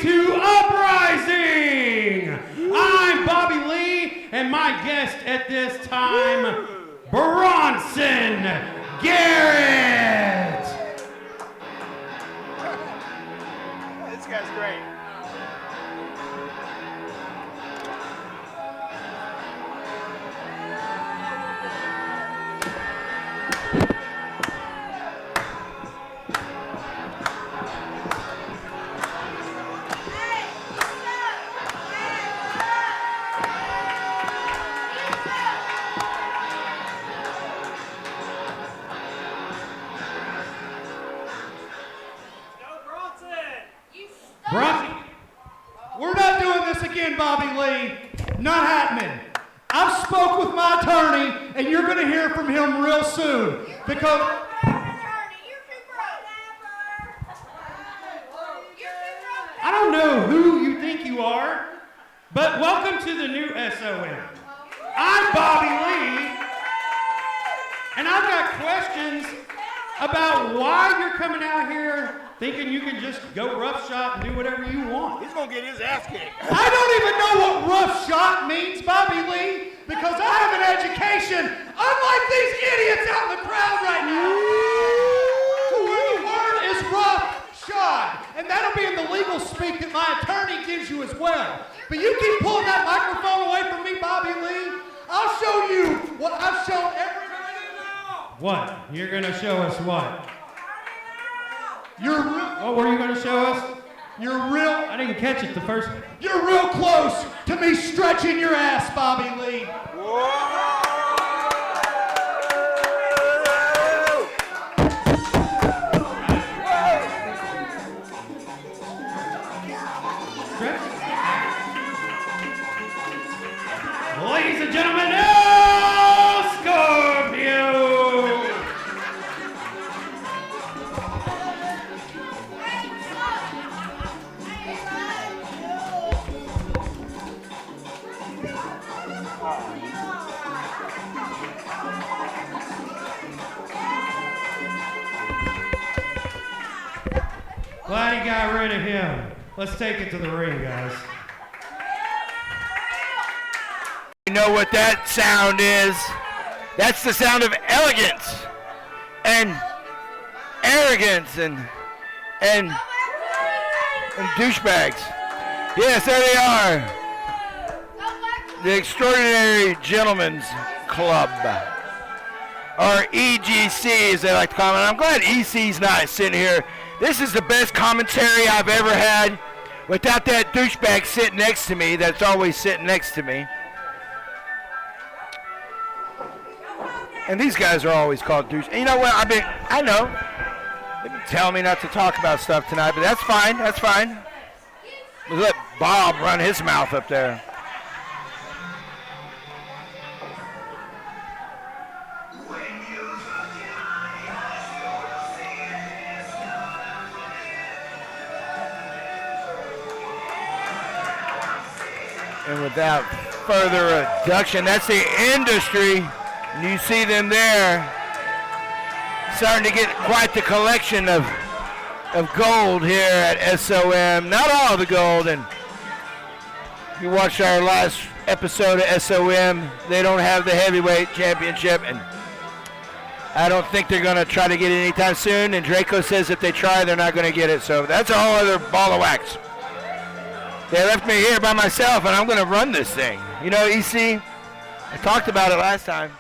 to Uprising! I'm Bobby Lee, and my guest at this time, Bronson Garrett! This guy's great. Bronson, we're not doing this again, Bobby Lee. Not happening. I've spoke with my attorney, and you're going to hear from him real soon. Because I don't know who you think you are, but welcome to the new SOM. I'm Bobby Lee, and I've got questions about why you're coming out here thinking you can just go roughshod and do whatever you want. He's gonna get his ass kicked. I don't even know what roughshod means, Bobby Lee, because I have an education, unlike these idiots out in the crowd right now. So where the word is roughshod, and that'll be in the legal speak that my attorney gives you as well. But you keep pulling that microphone away from me, Bobby Lee. I'll show you what I've shown everybody now. What? You're gonna show us what? What were you going to show us? I didn't catch it the first. You're real close to me stretching your ass, Bobby Lee. Whoa! Ladies and gentlemen, Scorpio! Glad he got rid of him. Let's take it to the ring, guys. You know what that sound is? That's the sound of elegance and arrogance and douchebags. Yes, there they are. The Extraordinary Gentlemen's Club, or EGC as they like to call it. I'm glad EC's not sitting here. This is the best commentary I've ever had without that douchebag sitting next to me that's always sitting next to me. And these guys are always called douche. And you know what? I know. They've been telling me not to talk about stuff tonight, but that's fine. That's fine. Let Bob run his mouth up there. And without further adduction, that's the industry. And you see them there starting to get quite the collection of gold here at SOM. Not all the gold, and if you watched our last episode of SOM, they don't have the heavyweight championship, and I don't think they're going to try to get it anytime soon, and Draco says if they try, they're not going to get it, so that's a whole other ball of wax. They left me here by myself, and I'm going to run this thing. You know, EC, I talked about it last time.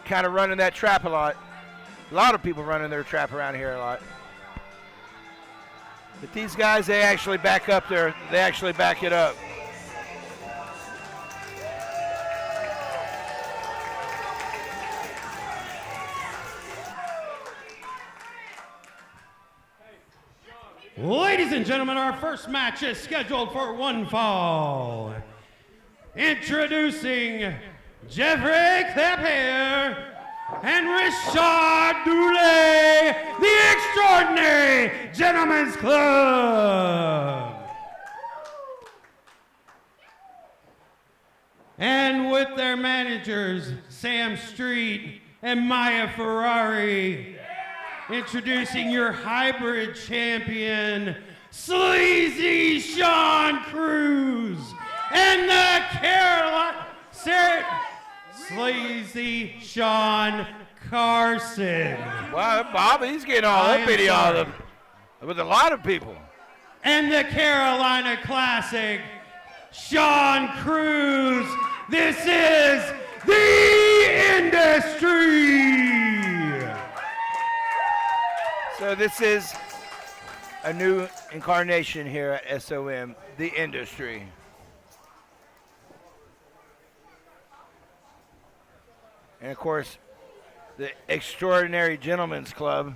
Kind of running that trap a lot. A lot of people running their trap around here a lot. But these guys, they actually back up there. They actually back it up. Ladies and gentlemen, our first match is scheduled for one fall. Introducing Jeffrey Clapper and Richard Dulé, the Extraordinary Gentlemen's Club. And with their managers, Sam Street and Maya Ferrari, introducing your hybrid champion, Sleazy crazy Sean Carson. Wow, Bob, he's getting all uppity with a lot of people. And the Carolina Classic, Sean Cruz. This is the industry. So this is a new incarnation here at SOM, the industry. And of course, the Extraordinary Gentlemen's Club,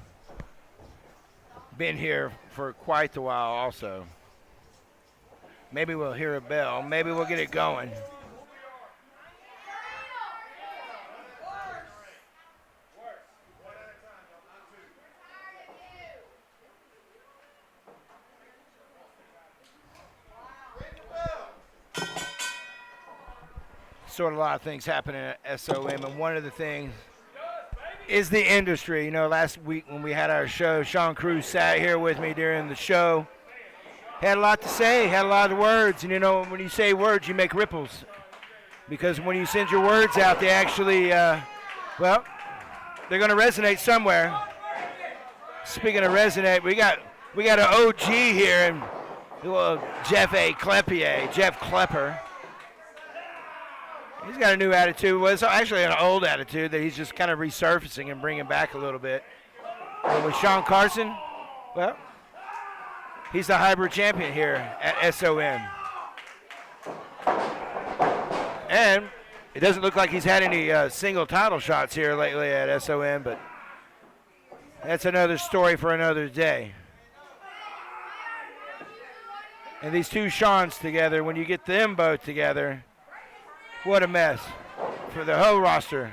been here for quite a while also. Maybe we'll hear a bell. Maybe we'll get it going. Sort of a lot of things happening at SOM, and one of the things is the industry. You know, last week when we had our show, Sean Cruz sat here with me during the show. Had a lot to say, had a lot of words, and you know, when you say words, you make ripples. Because when you send your words out, they actually, well, they're going to resonate somewhere. Speaking of resonate, we got an OG here, and Jeff Klepper. He's got a new attitude. Well, it's actually an old attitude that he's just kind of resurfacing and bringing back a little bit. And with Sean Carson, well, he's the hybrid champion here at SOM. And it doesn't look like he's had any single title shots here lately at SOM, but that's another story for another day. And these two Seans together, when you get them both together, what a mess for the whole roster.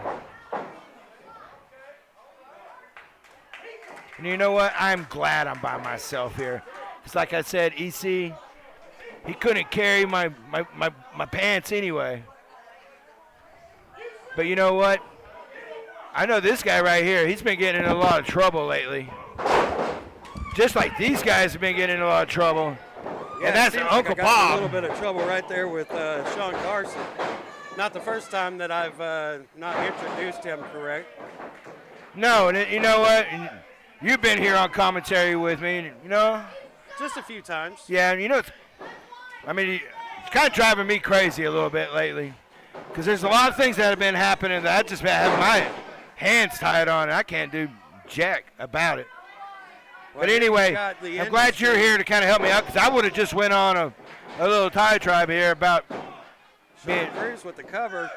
And you know what? I'm glad I'm by myself here. It's like I said, EC, he couldn't carry my pants anyway. But you know what? I know this guy right here, he's been getting in a lot of trouble lately. Just like these guys have been getting in a lot of trouble. Yeah, and that's Uncle like I got Bob. A little bit of trouble right there with Sean Carson. Not the first time that I've not introduced him correct. No, and you know what? You've been here on commentary with me, you know? Just a few times. Yeah, and you know, it's kind of driving me crazy a little bit lately. Because there's a lot of things that have been happening that I just have my hands tied on, and I can't do jack about it. Well, but anyway, I'm glad you're here to kind of help me out, because I would have just went on a little diatribe here about Sean Cruz with the cover.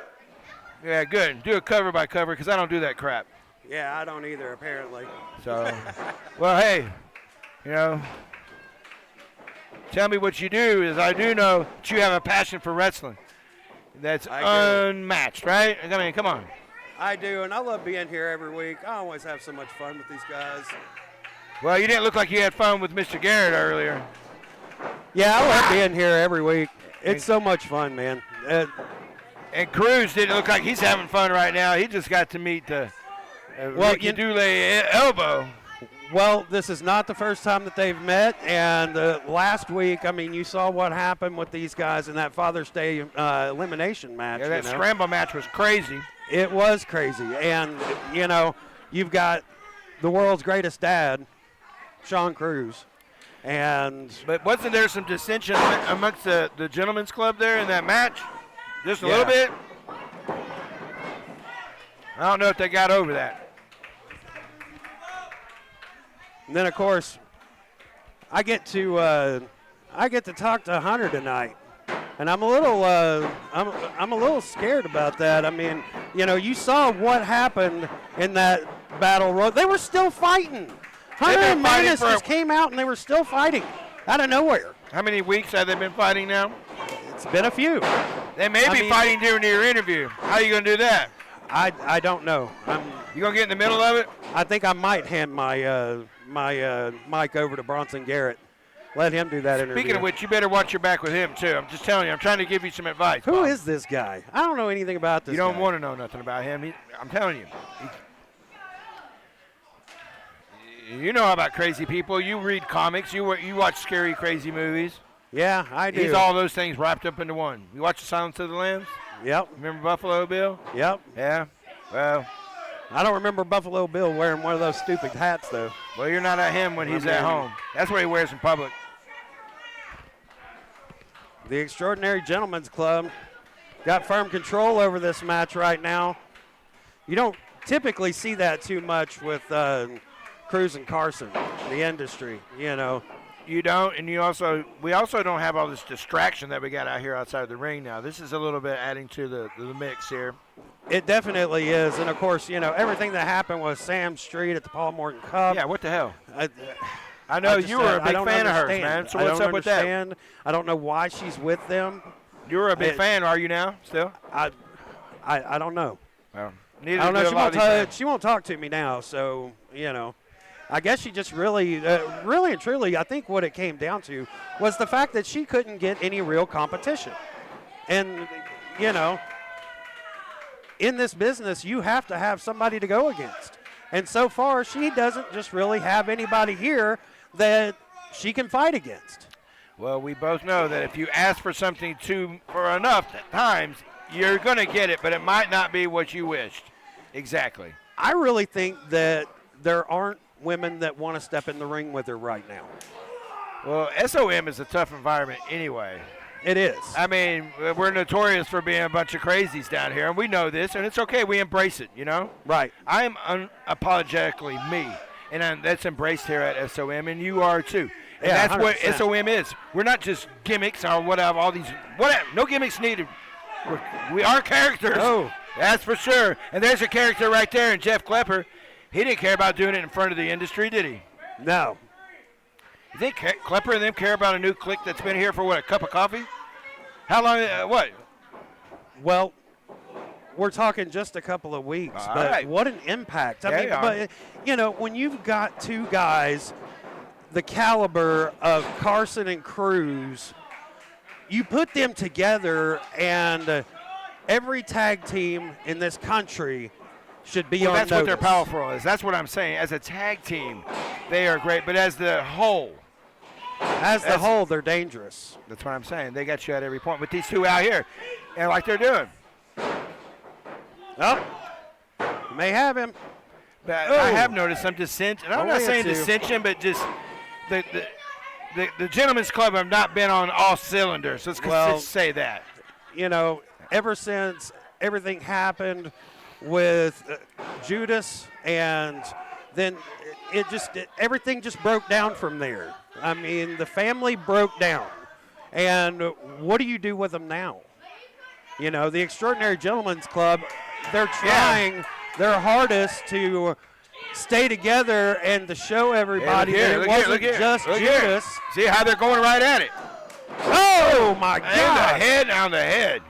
Yeah, good. Do a cover by cover, because I don't do that crap. Yeah, I don't either, apparently. So, well, hey, you know, tell me what you do, is I do know that you have a passion for wrestling. That's unmatched, right? I mean, come on. I do, and I love being here every week. I always have so much fun with these guys. Well, you didn't look like you had fun with Mr. Garrett earlier. Yeah, I love being here every week. It's so much fun, man. And Cruz didn't look like he's having fun right now. He just got to meet the Ricky Dulé elbow. Well, this is not the first time that they've met, and last week, I mean, you saw what happened with these guys in that Father's Day elimination match. Yeah, that scramble match was crazy. It was crazy, and, you know, you've got the world's greatest dad, Sean Cruz, But wasn't there some dissension amongst the gentlemen's club there in that match? Just a little bit? I don't know if they got over that. And then, of course, I get to talk to Hunter tonight, and I'm a little scared about that. I mean, you know, you saw what happened in that battle road. They were still fighting. Hunter and Minus just came out, and they were still fighting out of nowhere. How many weeks have they been fighting now? It's been a few. They may be fighting during your interview. How are you going to do that? I don't know. You going to get in the middle of it? I think I might hand my mic over to Bronson Garrett. Let him do that interview. Speaking of which, you better watch your back with him, too. I'm just telling you. I'm trying to give you some advice. Who is this guy? I don't know anything about this guy. You don't want to know nothing about him. I'm telling you. You know about crazy people. You read comics. You watch scary, crazy movies. Yeah, I do. He's all those things wrapped up into one. You watch The Silence of the Lambs? Yep. Remember Buffalo Bill? Yep. Yeah. Well, I don't remember Buffalo Bill wearing one of those stupid hats, though. well, you're not at him when he's at home. That's what he wears in public. The Extraordinary Gentlemen's Club got firm control over this match right now. You don't typically see that too much with Cruz and Carson, the industry, you know. You don't, and we also don't have all this distraction that we got out here outside the ring now. This is a little bit adding to the mix here. It definitely is, and of course, you know, everything that happened was Sam Street at the Paul Morton Cup. Yeah, what the hell? I I know just you were a big I don't fan of hers, understand. man. So what's up with that? I don't know why she's with them. You were a big fan, are you now? Still? I don't know. Well, neither I don't do know. a lot of these fans. She won't talk to me now, so you know. I guess she just really and truly, I think what it came down to was the fact that she couldn't get any real competition. And, you know, in this business, you have to have somebody to go against. And so far, she doesn't just really have anybody here that she can fight against. Well, we both know that if you ask for something for enough times, you're going to get it, but it might not be what you wished. Exactly. I really think that there aren't women that want to step in the ring with her right now. Well, SOM is a tough environment anyway. It is. I mean, we're notorious for being a bunch of crazies down here, and we know this, and it's okay. We embrace it, you know? Right. I'm unapologetically me, and that's embraced here at SOM, and you are too. And Yeah, that's what 100%. SOM is. We're not just gimmicks or whatever, whatever. No gimmicks needed. We are characters. Oh. That's for sure. And there's a character right there in Jeff Klepper. He didn't care about doing it in front of the industry, did he? No. You think Klepper and them care about a new clique that's been here for, what, a cup of coffee? How long, what? Well, we're talking just a couple of weeks, All but right. what an impact. I Yeah, mean, you are. but, you know, when you've got two guys the caliber of Carson and Cruz, you put them together, and every tag team in this country should be on That's what their notice. powerful is. That's what I'm saying. As a tag team, they are great, but as the whole, As the whole, they're dangerous. that's what I'm saying. They got you at every point. With these two out here, and like they're doing. Oh, you may have him. But Oh. I have noticed some dissension. I'm not Only a saying two. dissension, but just the Gentlemen's Club have not been on all cylinders. Let's just say that. You know, ever since everything happened with Judas, and then everything just broke down from there. I mean, the family broke down. And what do you do with them now? You know, the Extraordinary Gentlemen's Club, they're trying their hardest to stay together and to show everybody that it wasn't just Judas. See how they're going right at it. Oh, my And God. the head on the head.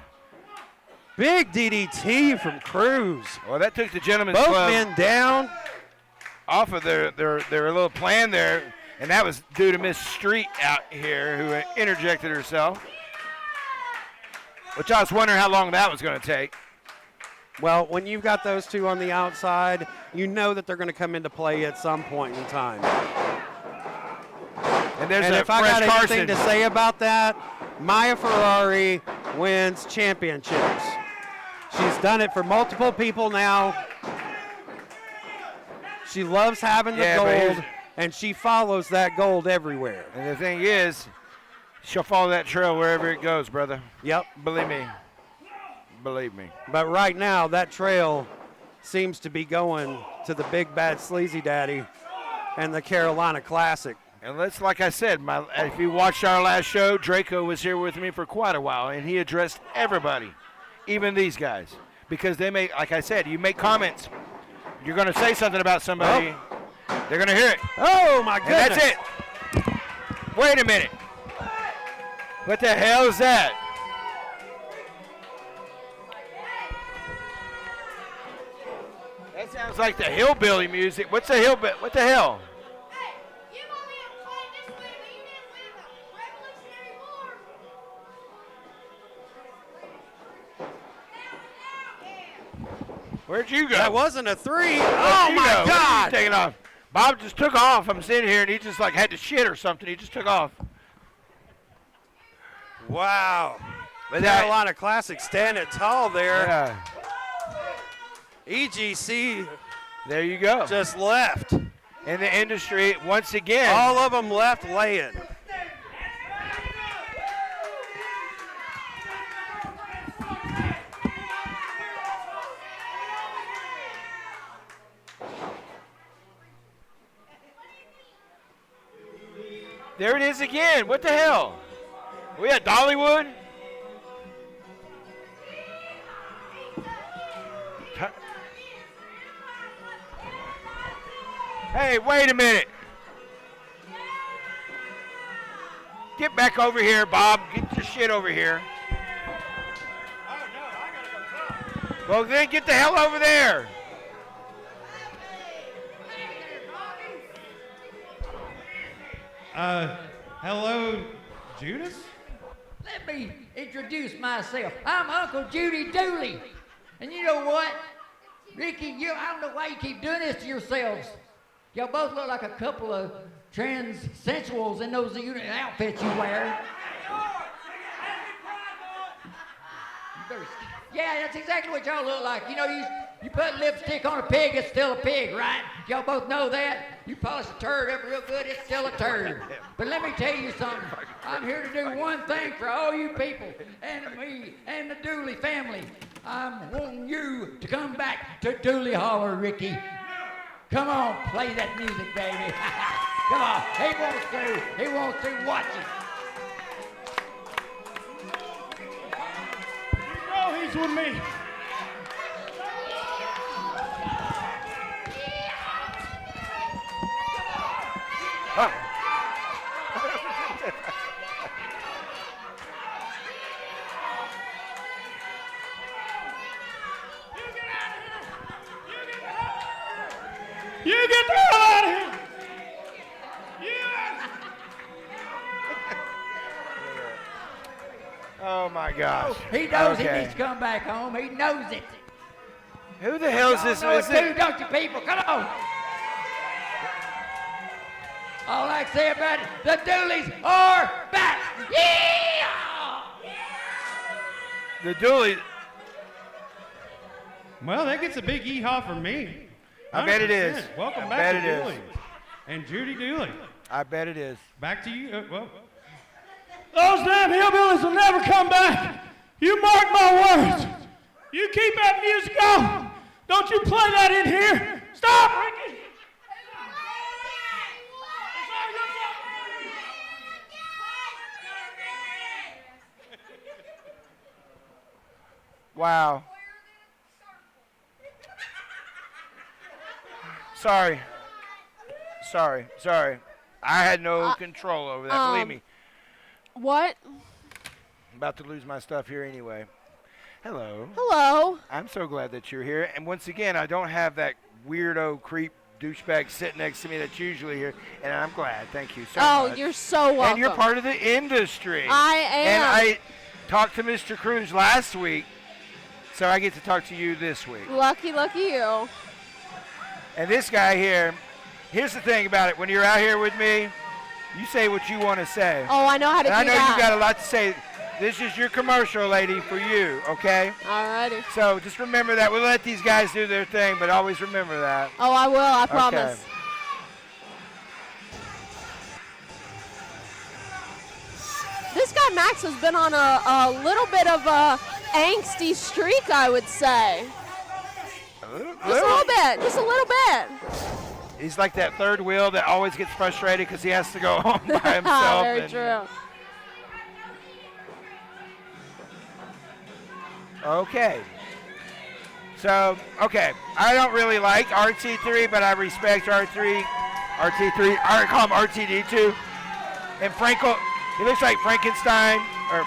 Big DDT from Cruz. Well, that took the Gentlemen's Both Club men down. off of their little plan there, and that was due to Miss Street out here who interjected herself, which I was wondering how long that was going to take. Well, when you've got those two on the outside, you know that they're going to come into play at some point in time. And there's And a if I Fresh got Carson. anything to say about that, Maya Ferrari wins championships. She's done it for multiple people now. She loves having the Yeah, but gold, here's- and she follows that gold everywhere. And the thing is, she'll follow that trail wherever it goes, brother. Yep. Believe me. Believe me. But right now, that trail seems to be going to the Big Bad Sleazy Daddy and the Carolina Classic. And let's, like I said, if you watched our last show, Draco was here with me for quite a while, and he addressed everybody, even these guys, because they make, like I said, you make comments. You're going to say something about somebody, they're going to hear it. Oh, my goodness. And that's it. Wait a minute. What the hell is that? That sounds like the hillbilly music. What's the hillbilly? What the hell? Where'd you go? That wasn't a three. Where'd Oh, you my go? Where'd you God. taking off? Bob just took off. I'm sitting here, and he just like had to shit or something. He just took off. Wow. But Carolina Classic standing tall there. Yeah. EGC There you go. just left. In the industry, once again. All of them left laying. There it is again. What the hell? We at Dollywood? Hey, wait a minute. Get back over here, Bob. Get your shit over here. Oh, no, I gotta go talk. Well, then get the hell over there. Hello, Judas? Let me introduce myself. I'm Uncle Judy Dooley. And you know what? Ricky, I don't know why you keep doing this to yourselves. Y'all both look like a couple of transsexuals in those outfits you wear. Yeah, that's exactly what y'all look like. You know, you put lipstick on a pig, it's still a pig, right? Y'all both know that. You polish a turd up real good, it's still a turd. But let me tell you something. I'm here to do one thing for all you people and me and the Dooley family. I'm wanting you to come back to Dooley Holler, Ricky. Come on, play that music, baby. Come on, he wants to watch it. Oh, he's with me. You get the hell out of here! Oh, my gosh. He knows Okay. he needs to come back home. He knows it. Who the hell is this? Y'all know Is it too, it? don't you people? Come on. All I can say about it, the Dooleys are back. Yeah! The Dooley. Well, that gets a big hee-haw from me. I bet it is. 100%. Welcome I back bet to it is. Dooley. And Judy Dooley. I bet it is. Back to you. Those damn hillbillies will never come back. You mark my words. You keep that music on. Don't you play that in here. Stop, Ricky. Wow. Sorry. I had no control over that. Believe me. What? I'm about to lose my stuff here anyway. Hello. Hello. I'm so glad that you're here. And once again, I don't have that weirdo creep douchebag sitting next to me that's usually here. And I'm glad. Thank you so much. Oh, you're so welcome. And you're part of the industry. I am. And I talked to Mr. Cruz last week, so I get to talk to you this week. Lucky you. And this guy here, here's the thing about it. When you're out here with me, you say what you want to say. Oh, I know how to And I do know that. you got a lot to say. This is your commercial, lady, for you, okay? Alrighty. So just remember that. We'll let these guys do their thing, but always remember that. Oh, I will. I promise. Okay. This guy Max has been on a little bit of a angsty streak, I would say. Just a little bit. Just a little bit. He's like that third wheel that always gets frustrated because he has to go home by himself. Very and- true. Okay. So, okay. I don't really like RT3, but I respect RT3. I call him RTD2. And he looks like Frankenstein or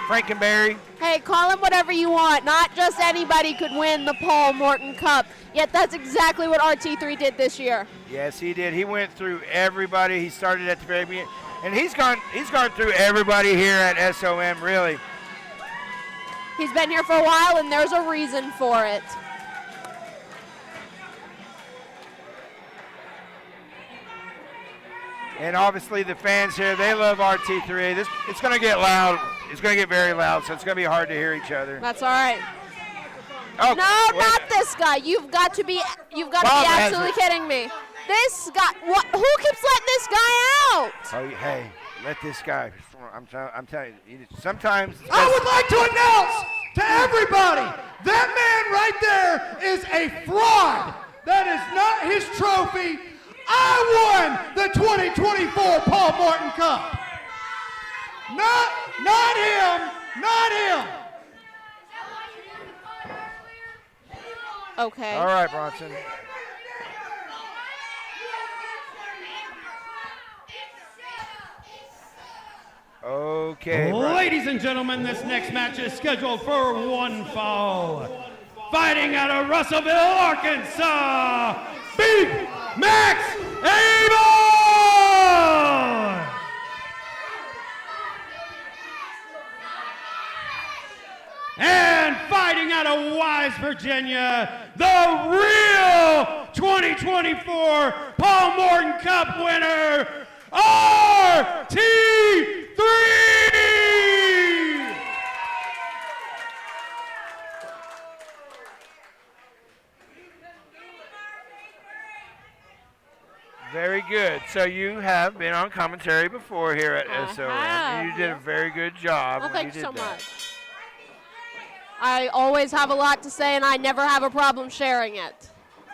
Frankenberry. Hey, call him whatever you want. Not just anybody could win the Paul Morton Cup. Yet that's exactly what RT3 did this year. Yes, he did. He went through everybody. He started at the very beginning. And he's gone through everybody here at SOM, really. He's been here for a while, and there's a reason for it. And obviously the fans here, they love RT3. It's going to get loud. It's going to get very loud, so it's going to be hard to hear each other. That's all right. Oh, no, not this guy. You've got to be absolutely kidding me. This guy, who keeps letting this guy out? Oh, hey, let this guy. I'm telling you, sometimes. I would like to announce to everybody, that man right there is a fraud. That is not his trophy. I won the 2024 Paul Morton Cup. Not him, not him. Okay. All right, Bronson. Okay. Ladies and gentlemen, this next match is scheduled for one fall. Fighting out of Russellville, Arkansas, Big Max Able! And fighting out of Wise, Virginia, the real 2024 Paul Morton Cup winner, RT3! Very good. So you have been on commentary before here at SOM. And you did a very good job. Well, thanks so much. I always have a lot to say, and I never have a problem sharing it.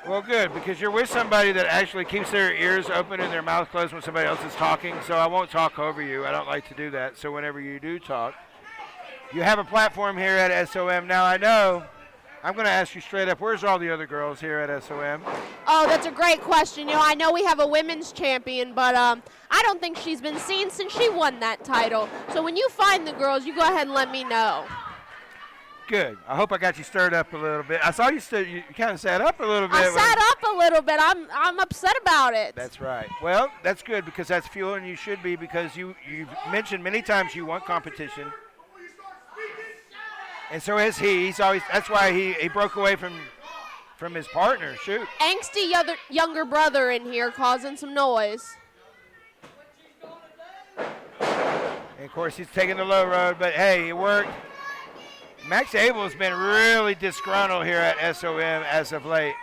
Well, good, because you're with somebody that actually keeps their ears open and their mouth closed when somebody else is talking, so I won't talk over you. I don't like to do that. So whenever you do talk, you have a platform here at SOM. Now, I know, I'm going to ask you straight up, where's all the other girls here at SOM? Oh, that's a great question. You know, I know we have a women's champion, but I don't think she's been seen since she won that title. So when you find the girls, you go ahead and let me know. Good. I hope I got you stirred up a little bit. I saw you kind of sat up a little bit. I sat up a little bit. I'm upset about it. That's right. Well, that's good because that's fueling you should be because you've mentioned many times you want competition. And so is he. He's always. That's why he broke away from his partner. Shoot. Angsty younger brother in here causing some noise. And of course he's taking the low road, but hey, it worked. Max Able has been really disgruntled here at SOM as of late.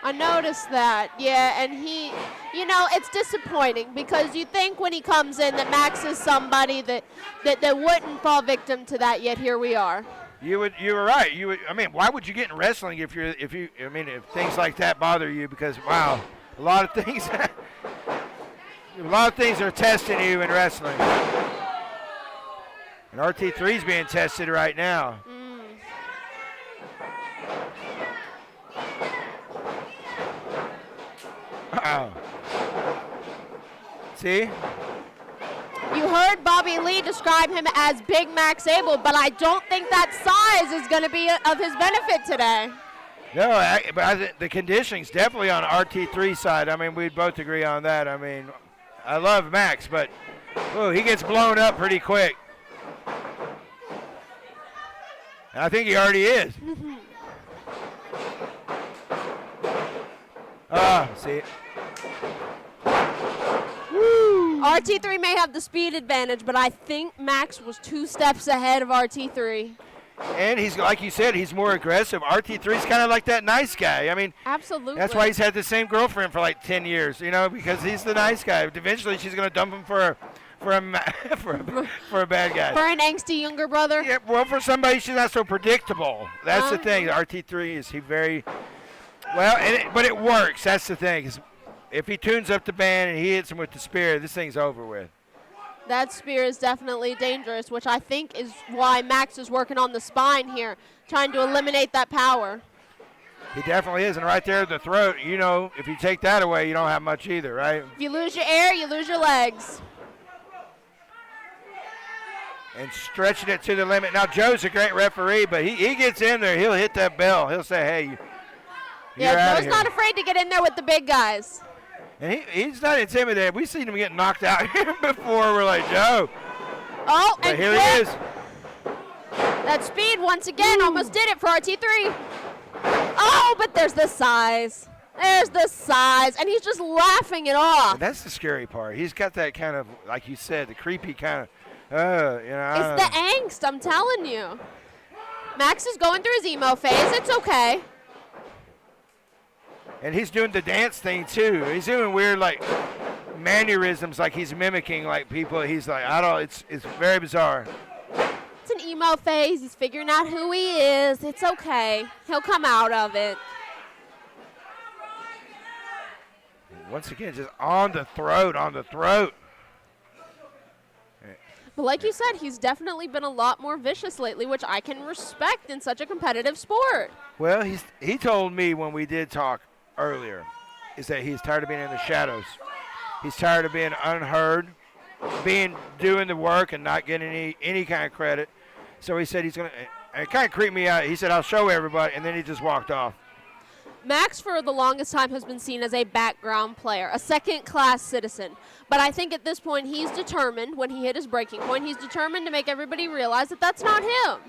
I noticed that, yeah, and he, you know, it's disappointing because you think when he comes in that Max is somebody that wouldn't fall victim to that, yet here we are. You were right. I mean, why would you get in wrestling if things like that bother you? Because wow, a lot of things are testing you in wrestling. And RT3 is being tested right now. Uh-oh. See? You heard Bobby Lee describe him as Big Max Able, but I don't think that size is going to be of his benefit today. No, but I think the conditioning's definitely on RT3's side. I mean, we'd both agree on that. I mean, I love Max, but he gets blown up pretty quick. I think he already is. See. Woo. RT3 may have the speed advantage, but I think Max was 2 steps ahead of RT3. And he's, like you said, he's more aggressive. RT3's kind of like that nice guy. I mean, absolutely. That's why he's had the same girlfriend for like 10 years, you know, because he's the nice guy. Eventually she's going to dump him for a bad guy. For an angsty younger brother? Yeah, well, for somebody she's not so predictable. That's the thing. RT3 is very well, but it works. That's the thing. If he tunes up the band and he hits him with the spear, this thing's over with. That spear is definitely dangerous, which I think is why Max is working on the spine here, trying to eliminate that power. He definitely is, and right there at the throat, you know, if you take that away, you don't have much either, right? If you lose your air, you lose your legs. And stretching it to the limit. Now, Joe's a great referee, but he gets in there. He'll hit that bell. He'll say, hey, you're out Joe's not afraid to get in there with the big guys. And he's not intimidated. We've seen him get knocked out here before. We're like, Joe. Oh, but and here he is. That speed, once again, almost did it for RT3. Oh, but there's the size. There's the size, and he's just laughing it off. And that's the scary part. He's got that kind of, like you said, the creepy kind of, It's the angst, I'm telling you. Max is going through his emo phase. It's okay. And he's doing the dance thing, too. He's doing weird, like, mannerisms, like he's mimicking, like, people. He's like, it's very bizarre. It's an emo phase. He's figuring out who he is. It's okay. He'll come out of it. Once again, just on the throat. But like you said, he's definitely been a lot more vicious lately, which I can respect in such a competitive sport. Well, he told me when we did talk earlier is that he's tired of being in the shadows. He's tired of being unheard, doing the work and not getting any kind of credit. So he said he's going to, it kind of creeped me out. He said, I'll show everybody, and then he just walked off. Max, for the longest time, has been seen as a background player, a second-class citizen. But I think at this point, he's determined, when he hit his breaking point, he's determined to make everybody realize that that's not him.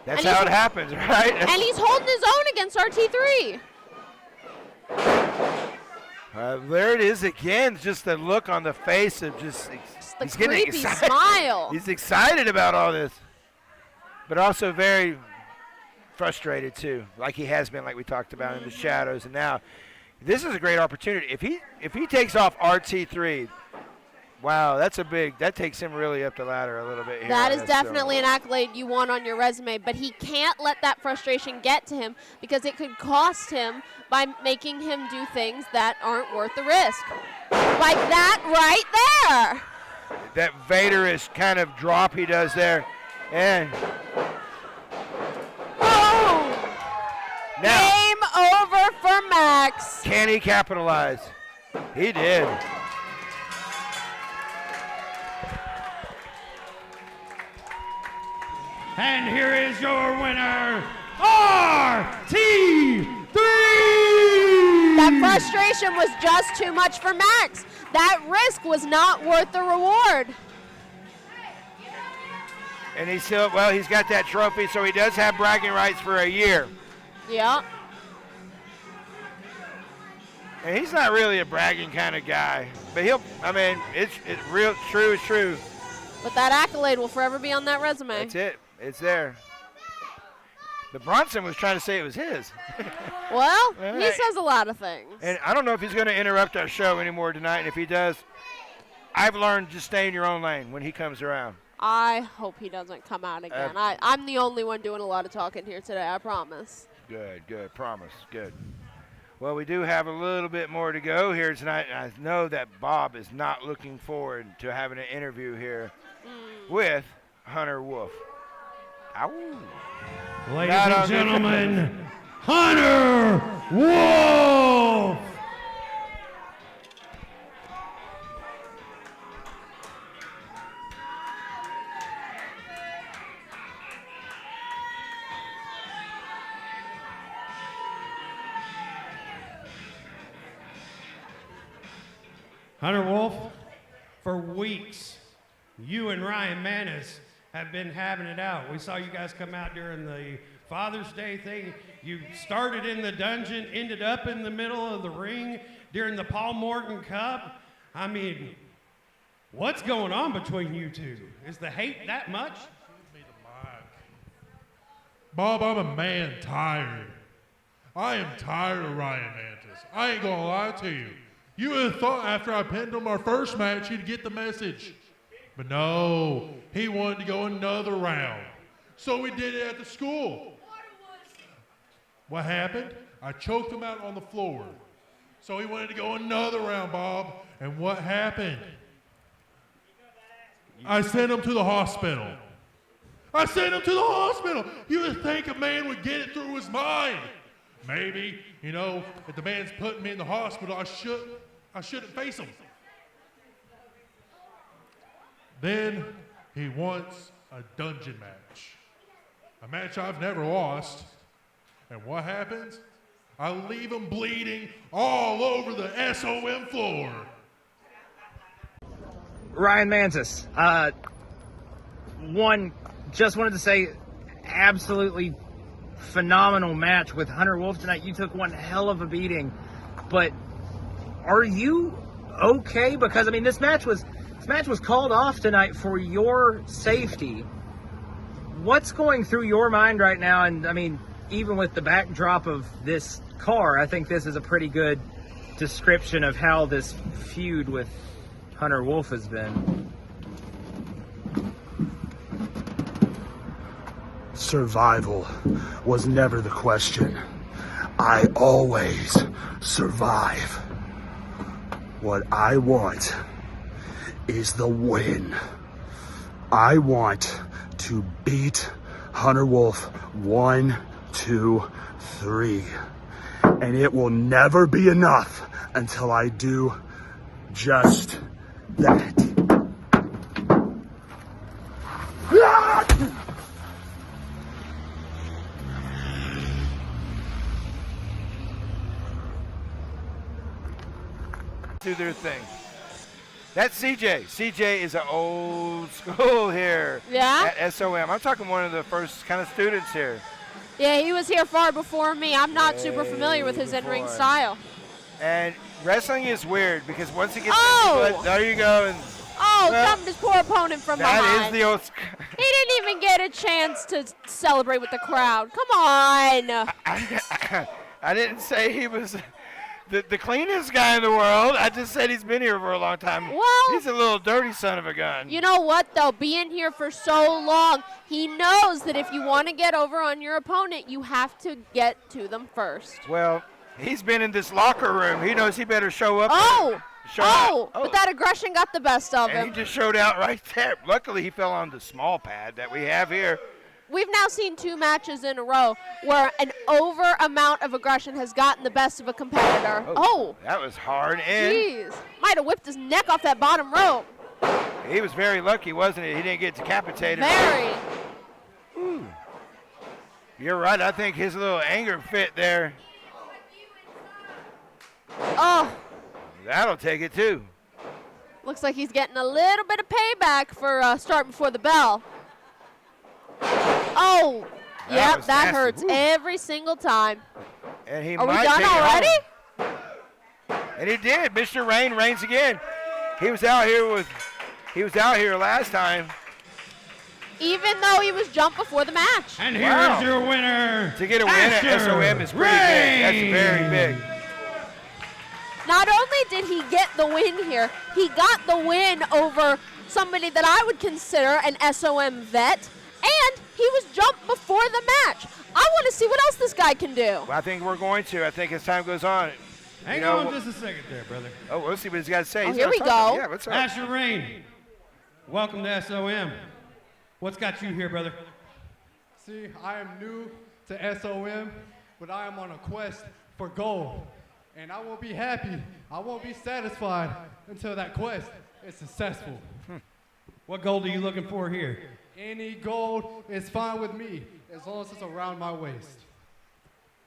That's how it happens, right? And he's holding his own against RT3. There it is again, just the look on the face of just The he's getting creepy excited. smile. He's excited about all this, but also very frustrated too, like he has been, like we talked about in the shadows. And now, this is a great opportunity. If he takes off RT3, wow, that takes him really up the ladder a little bit here. That is definitely an accolade you want on your resume, but he can't let that frustration get to him because it could cost him by making him do things that aren't worth the risk. Like that right there. That Vader-ish kind of drop he does there. And now, game over for Max. Can he capitalize? He did. And here is your winner, RT3! That frustration was just too much for Max. That risk was not worth the reward. And he's got that trophy, so he does have bragging rights for a year. Yeah. And he's not really a bragging kind of guy, but it's real, it's true. But that accolade will forever be on that resume. That's it. It's there. But Bronson was trying to say it was his. Well, he says a lot of things. And I don't know if he's going to interrupt our show anymore tonight. And if he does, I've learned just stay in your own lane when he comes around. I hope he doesn't come out again. I'm the only one doing a lot of talking here today, I promise. Good. Promise. Good. Well, we do have a little bit more to go here tonight. And I know that Bob is not looking forward to having an interview here with Hunter Wolf. Ow. Ladies and gentlemen, Hunter Wolf! Hunter Wolf, for weeks, you and Ryan Manis have been having it out. We saw you guys come out during the Father's Day thing. You started in the dungeon, ended up in the middle of the ring during the Paul Morton Cup. I mean, what's going on between you two? Is the hate that much? Bob, I'm a man tired. I am tired of Ryan Mantis. I ain't gonna lie to you. You would have thought after I pinned him our first match, he'd get the message. But no, he wanted to go another round. So we did it at the school. What happened? I choked him out on the floor. So he wanted to go another round, Bob. And what happened? I sent him to the hospital. You would think a man would get it through his mind. Maybe, if the man's putting me in the hospital, I shouldn't face him. Then he wants a dungeon match. A match I've never lost. And what happens? I leave him bleeding all over the SOM floor. Ryan Mantis, just wanted to say absolutely phenomenal match with Hunter Wolf tonight. You took one hell of a beating, but are you okay? Because I mean, this match was called off tonight for your safety. What's going through your mind right now? And I mean, even with the backdrop of this car, I think this is a pretty good description of how this feud with Hunter Wolf has been. Survival was never the question. I always survive. What I want is the win. I want to beat Hunter Wolf 1, 2, 3. And it will never be enough until I do just that. Do their thing. That's CJ. CJ is an old school here at SOM. I'm talking one of the first kind of students here. Yeah, he was here far before me. I'm not super familiar with his in-ring style. And wrestling is weird because once he gets into it, there you go. And, jumped his poor opponent from behind. That is the old. He didn't even get a chance to celebrate with the crowd. Come on. I didn't say he was the cleanest guy in the world. I just said he's been here for a long time. Well, he's a little dirty son of a gun. You know what, though? Being here for so long, he knows that if you want to get over on your opponent, you have to get to them first. Well, he's been in this locker room. He knows he better show up. But that aggression got the best of him. He just showed out right there. Luckily, he fell on the small pad that we have here. We've now seen 2 matches in a row where an over amount of aggression has gotten the best of a competitor. That was hard. And jeez. Might have whipped his neck off that bottom rope. He was very lucky, wasn't he? He didn't get decapitated. Very. Ooh. You're right. I think his little anger fit there. Oh. That'll take it, too. Looks like he's getting a little bit of payback for starting before the bell. Oh, yep, that hurts every single time. And he Are we done already? And he did. Mr. Rain reigns again. He was out here last time. Even though he was jumped before the match. And here is your winner. To get a win at SOM is pretty big. That's very big. Not only did he get the win here, he got the win over somebody that I would consider an SOM vet. And he was jumped before the match. I want to see what else this guy can do. Well, I think we're going to. I think as time goes on. Hang on just a second there, brother. Oh, we'll see what he's got to say. Here we go. Yeah, what's up? Asher Rain, welcome to SOM. What's got you here, brother? See, I am new to SOM, but I am on a quest for gold. And I won't be happy, I won't be satisfied until that quest is successful. What gold are you looking for here? Any gold is fine with me, as long as it's around my waist.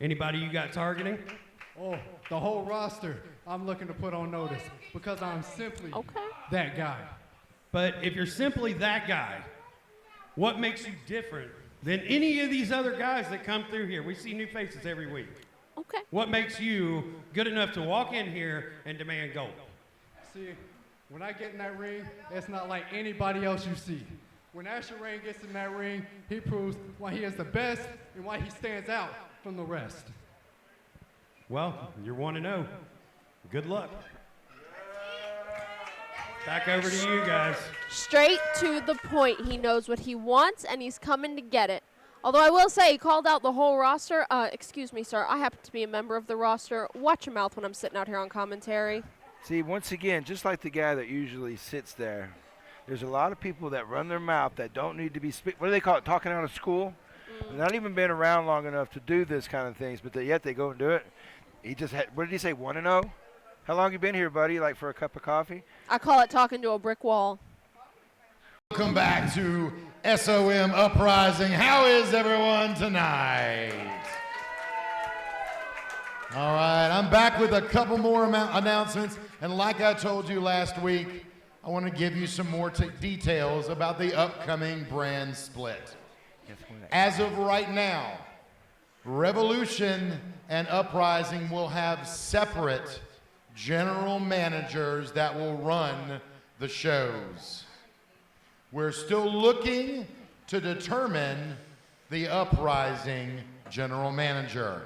Anybody you got targeting? Oh, the whole roster I'm looking to put on notice, because I'm simply that guy. But if you're simply that guy, what makes you different than any of these other guys that come through here? We see new faces every week. Okay. What makes you good enough to walk in here and demand gold? See, when I get in that ring, it's not like anybody else you see. When Asher Rain gets in that ring, he proves why he is the best and why he stands out from the rest. Well, you're 1-0. Good luck. Back over to you guys. Straight to the point. He knows what he wants, and he's coming to get it. Although I will say, he called out the whole roster. Excuse me, sir. I happen to be a member of the roster. Watch your mouth when I'm sitting out here on commentary. See, once again, just like the guy that usually sits there, there's a lot of people that run their mouth that don't need to be what do they call it? Talking out of school? Not even been around long enough to do this kind of things, but yet they go and do it. He just had, what did he say, 1-0? How long you been here, buddy? Like for a cup of coffee? I call it talking to a brick wall. Welcome back to SOM Uprising. How is everyone tonight? All right, I'm back with a couple more announcements. And like I told you last week, I want to give you some more details about the upcoming brand split. As of right now, Revolution and Uprising will have separate general managers that will run the shows. We're still looking to determine the Uprising general manager.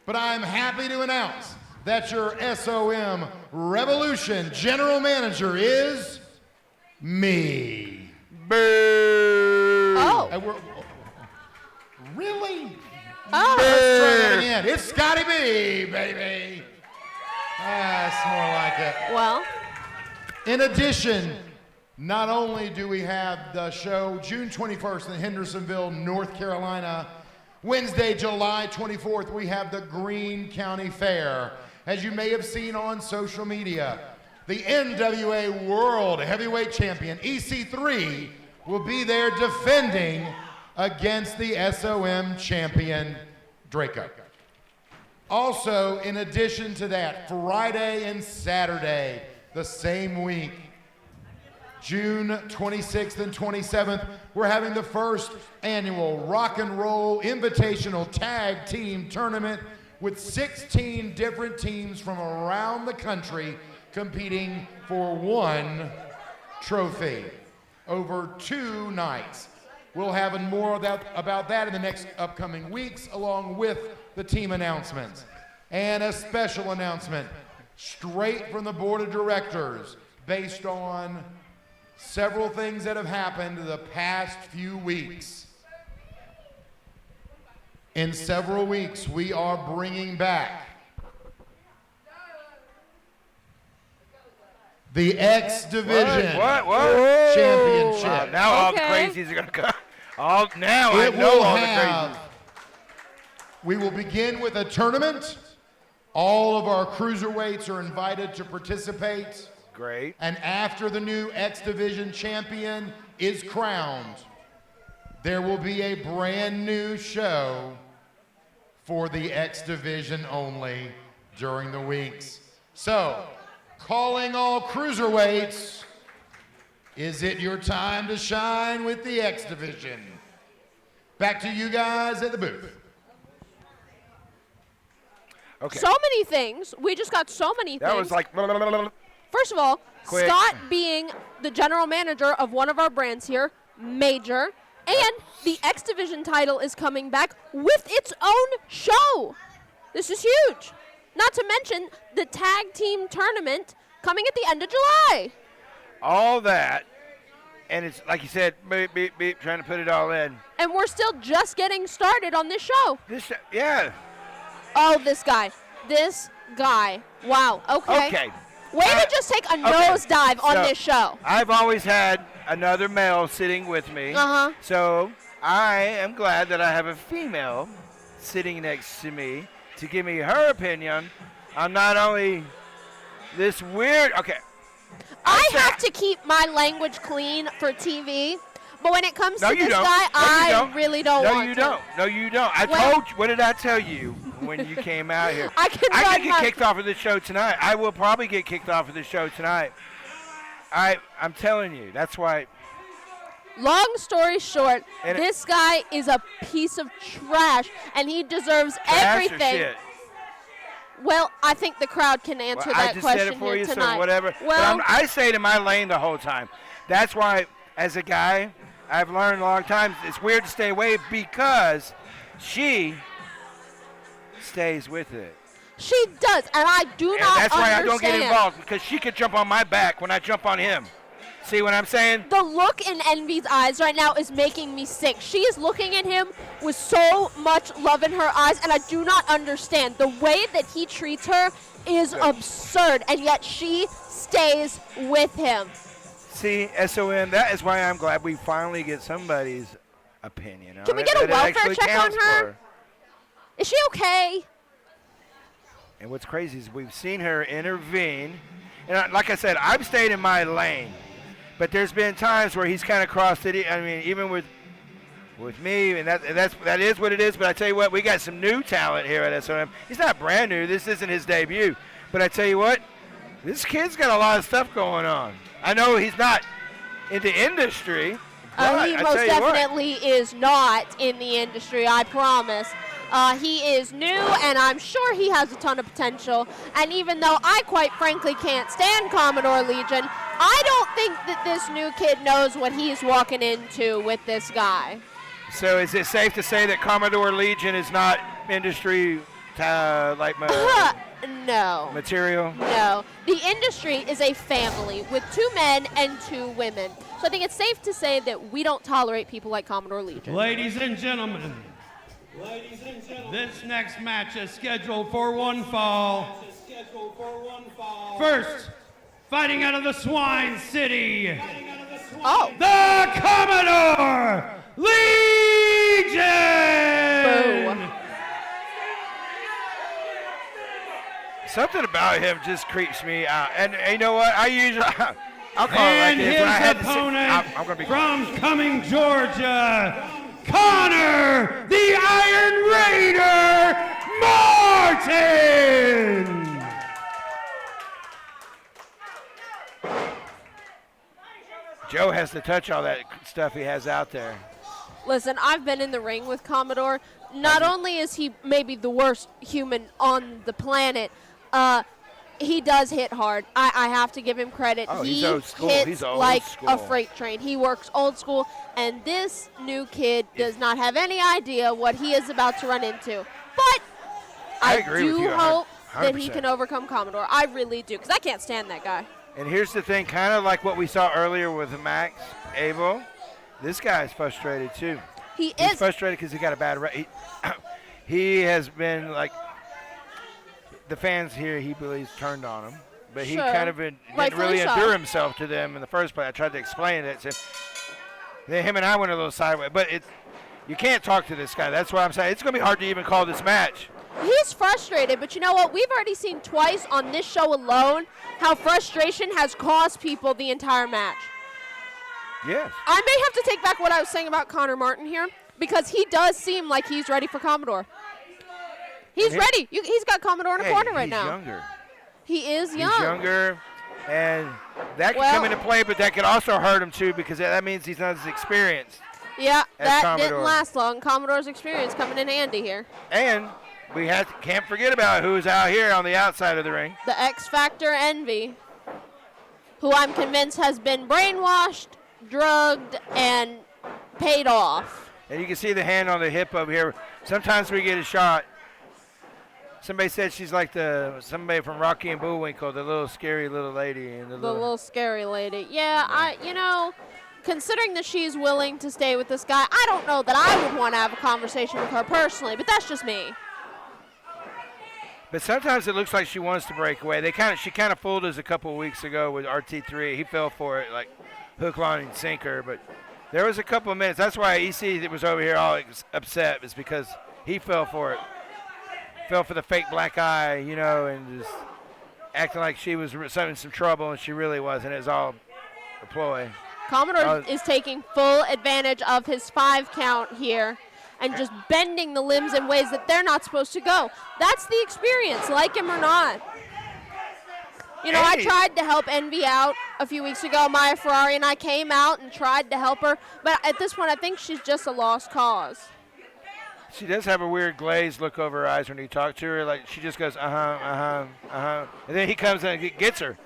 But I'm happy to announce that your SOM Revolution general manager is me. Boo! Oh. Really? Oh. Let's try that again. It's Scotty B, baby. That's more like it. Well. In addition, not only do we have the show June 21st in Hendersonville, North Carolina, Wednesday, July 24th, we have the Greene County Fair. As you may have seen on social media, the NWA World Heavyweight Champion, EC3, will be there defending against the SOM champion, Draco. Also, in addition to that, Friday and Saturday, the same week, June 26th and 27th, we're having the first annual Rock and Roll Invitational Tag Team Tournament with 16 different teams from around the country competing for one trophy over 2 nights. We'll have more about that in the next upcoming weeks, along with the team announcements. And a special announcement straight from the board of directors based on several things that have happened the past few weeks. In several weeks, we are bringing back the X Division Championship. Wow, now all the crazies are going to come. I know all the crazies. We will begin with a tournament. All of our cruiserweights are invited to participate. Great. And after the new X Division champion is crowned, there will be a brand new show for the X Division only during the weeks. So, calling all cruiserweights, is it your time to shine with the X Division? Back to you guys at the booth. Okay. So many things. We just got so many things. That was like... First of all, Quick. Scott being the general manager of one of our brands here, Major, and the X Division title is coming back with its own show. This is huge. Not to mention the tag team tournament coming at the end of July. All that, and it's like you said, beep, beep, beep, trying to put it all in. And we're still just getting started on this show. Yeah. Oh, this guy. This guy. Wow. Okay. Way to just take a nosedive on this show. I've always had another male sitting with me. Uh-huh. So I am glad that I have a female sitting next to me to give me her opinion on not only this weird... Okay. I have to keep my language clean for TV, but when it comes to this don't. guy, I don't. really don't want to. No, you don't. I told you. What did I tell you when you came out here? I could get kicked off of this show tonight. I will probably get kicked off of this show tonight. I'm telling you. That's why. Long story short, this guy is a piece of trash, and he deserves everything. Or shit? Well, I think the crowd can answer that question here tonight. I just said it for you, so whatever. Well, but I stayed in my lane the whole time. That's why, as a guy, I've learned a long time, it's weird to stay away because she stays with it. She does, and I do not understand. That's why I don't get involved, because she could jump on my back when I jump on him. See what I'm saying? The look in Envy's eyes right now is making me sick. She is looking at him with so much love in her eyes, and I do not understand. The way that he treats her is absurd, and yet she stays with him. See, SOM, that is why I'm glad we finally get somebody's opinion on it. Can we get a welfare check on her? Is she okay? And what's crazy is we've seen her intervene. And like I said, I've stayed in my lane. But there's been times where he's kind of crossed it. I mean, even with me, and that is what it is. But I tell you what, we got some new talent here at SOM. He's not brand new. This isn't his debut. But I tell you what, this kid's got a lot of stuff going on. I know he's not in the industry. He most definitely is not in the industry, I promise. He is new, and I'm sure he has a ton of potential. And even though I quite frankly can't stand Commodore Legion, I don't think that this new kid knows what he's walking into with this guy. So is it safe to say that Commodore Legion is not industry No. material? No. The industry is a family with 2 men and 2 women. So I think it's safe to say that we don't tolerate people like Commodore Legion. Ladies and gentlemen, this next match is scheduled for one fall. First, fighting out of the Swine City, the Commodore Legion! Boo. Something about him just creeps me out. And you know what? I'll call and it like this. his I'm gonna be from Cumming, Georgia, Conor, the Iron Raider, Morton! Joe has to touch all that stuff he has out there. Listen, I've been in the ring with Commodore. Not only is he maybe the worst human on the planet, he does hit hard. I have to give him credit. Oh, he he's old school. hits He's old like school. a freight train. He works old school, and this new kid does not have any idea what he is about to run into. But I I agree with do you hope that 100%. he can overcome Commodore. I really do, because I can't stand that guy. And here's the thing, kind of like what we saw earlier with Max Able, this guy's frustrated too. He's frustrated because he got a bad he has been like, the fans here, he believes, turned on him. But he kind of didn't really endure himself to them in the first place. I tried to explain it. So then him and I went a little sideways. But you can't talk to this guy. That's what I'm saying. It's going to be hard to even call this match. He's frustrated, but you know what? We've already seen twice on this show alone how frustration has cost people the entire match. Yes. I may have to take back what I was saying about Conor Martin here, because he does seem like he's ready for Commodore. He's ready. He's got Commodore in a corner right now. He's younger. He is young. He's younger, and that can come into play, but that could also hurt him too, because that means he's not as experienced. Yeah, that Commodore. didn't last long. Commodore's experience coming in handy here. And we can't forget about who's out here on the outside of the ring. The X Factor Envy, who I'm convinced has been brainwashed, drugged, and paid off. And you can see the hand on the hip over here. Sometimes we get a shot. Somebody said she's like somebody from Rocky and Bullwinkle, the little scary little lady. And the little scary lady. Yeah, considering that she's willing to stay with this guy, I don't know that I would want to have a conversation with her personally, but that's just me. But sometimes it looks like she wants to break away. She kind of fooled us a couple of weeks ago with RT3. He fell for it, like hook, line, and sinker. But there was a couple of minutes. That's why EC was over here all upset, is because he fell for it. Fell for the fake black eye, and just acting like she was in some trouble, and she really wasn't. It was all a ploy. Commodore is taking full advantage of his 5 count here and just bending the limbs in ways that they're not supposed to go. That's the experience, like him or not. I tried to help Envy out a few weeks ago. Maya Ferrari and I came out and tried to help her, but at this point I think she's just a lost cause. She does have a weird glazed look over her eyes when you talk to her. Like, she just goes, and then he comes and gets her.